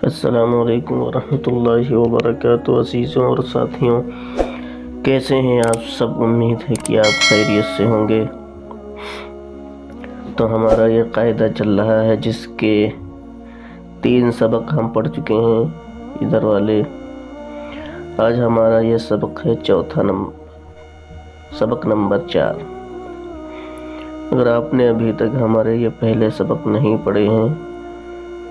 السلام علیکم ورحمۃ اللہ وبرکاتہ۔ عزیزوں اور ساتھیوں، کیسے ہیں آپ سب؟ امید ہے کہ آپ خیریت سے ہوں گے۔ تو ہمارا یہ قاعدہ چل رہا ہے جس کے 3 سبق ہم پڑھ چکے ہیں ادھر والے۔ آج ہمارا یہ سبق ہے سبق نمبر 4۔ اگر آپ نے ابھی تک ہمارے یہ پہلے سبق نہیں پڑھے ہیں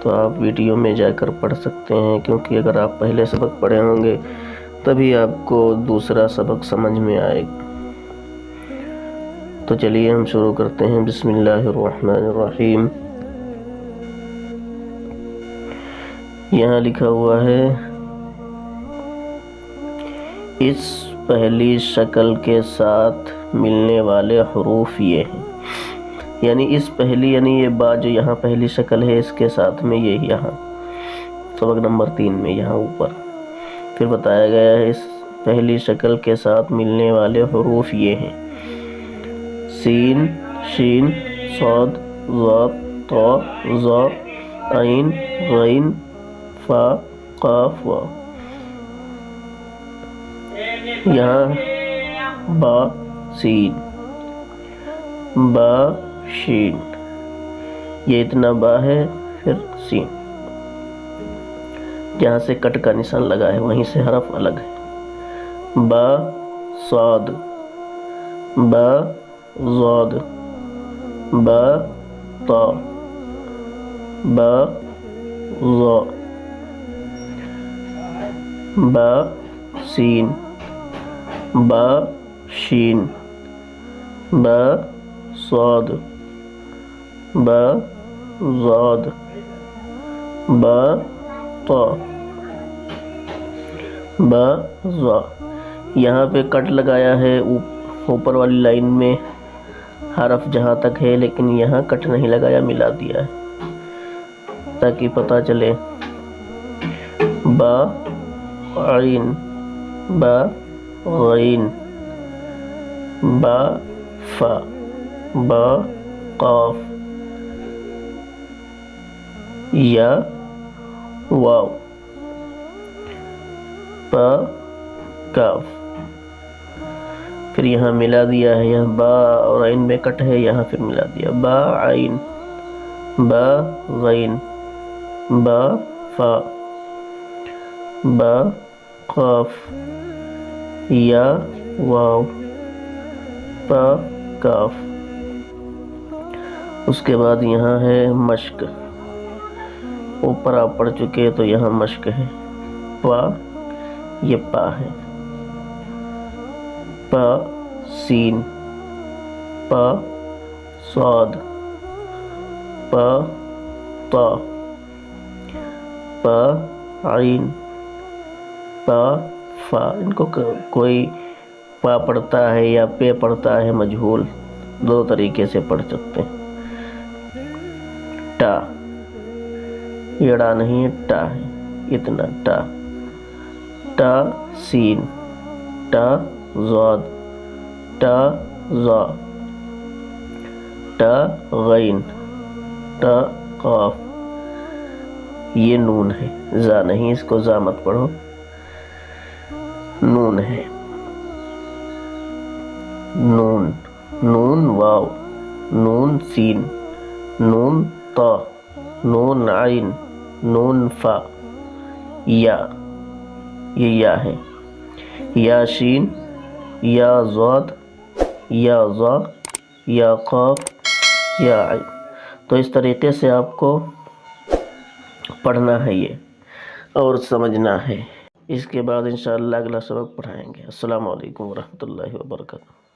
تو آپ ویڈیو میں جا کر پڑھ سکتے ہیں، کیونکہ اگر آپ پہلے سبق پڑھے ہوں گے تبھی آپ کو دوسرا سبق سمجھ میں آئے گا۔ تو چلیے ہم شروع کرتے ہیں۔ بسم اللہ الرحمن الرحیم۔ یہاں لکھا ہوا ہے اس پہلی شکل کے ساتھ ملنے والے حروف یہ ہیں، یعنی اس پہلی یہ با جو یہاں پہلی شکل ہے اس کے ساتھ میں یہ یہاں سبق نمبر 3 میں یہاں اوپر پھر بتایا گیا ہے اس پہلی شکل کے ساتھ ملنے والے حروف یہ ہیں: سین، شین، صاد، ضاد، طا، ظا، عین، غین، فا، قاف، واو۔ یہاں با، سین، با، شین، یہ اتنا با ہے، پھر سین، جہاں سے کٹ کا نشان لگا ہے وہیں سے حرف الگ ہے۔ با، صاد، با، ضاد، با، طا، با، ظا، با، سین، با، شین، با، صاد، با، ضاد، با، طا، با، ظا۔ یہاں پہ کٹ لگایا ہے اوپر والی لائن میں حرف جہاں تک ہے، لیکن یہاں کٹ نہیں لگایا، ملا دیا ہے تاکہ پتہ چلے۔ با، عین، با، غین، با، فا، با، قاف، یا، واو، پا، کاف۔ پھر یہاں ملا دیا ہے، یہاں با اور عین میں کٹ ہے، یہاں پھر ملا دیا۔ با، عین، با، غین، با، فا، با، قاف، یا، واو، پا، کاف۔ اس کے بعد یہاں ہے مشق، اوپر آپ پڑھ چکے تو یہاں مشق ہے۔ پا، یہ پا ہے، پا، سین، پا، صاد، پا، طا، پا، عین، پا، فا۔ ان کو کوئی پا پڑھتا ہے یا پے پڑھتا ہے، مجہول، دو طریقے سے پڑھ سکتے ہیں۔ ٹا، یہ ڑا نہیں ہے، ٹا ہے، اتنا ٹا۔ ٹا، سین، ٹا، ضاد، ٹا، ظا، ٹا، غین، ٹا، قاف۔ یہ نون ہے، زا نہیں، اس کو زا مت پڑھو، نون ہے۔ نون، نون واو، نون سین، نون طا، نون عین، نون فا، یا، یہ یا ہے۔ یا شین، یا ضاد، یا ظا، یا قاف، یا عین۔ تو اس طریقے سے آپ کو پڑھنا ہے یہ اور سمجھنا ہے۔ اس کے بعد انشاءاللہ اگلا سبق پڑھائیں گے۔ السلام علیکم ورحمۃ اللہ وبرکاتہ۔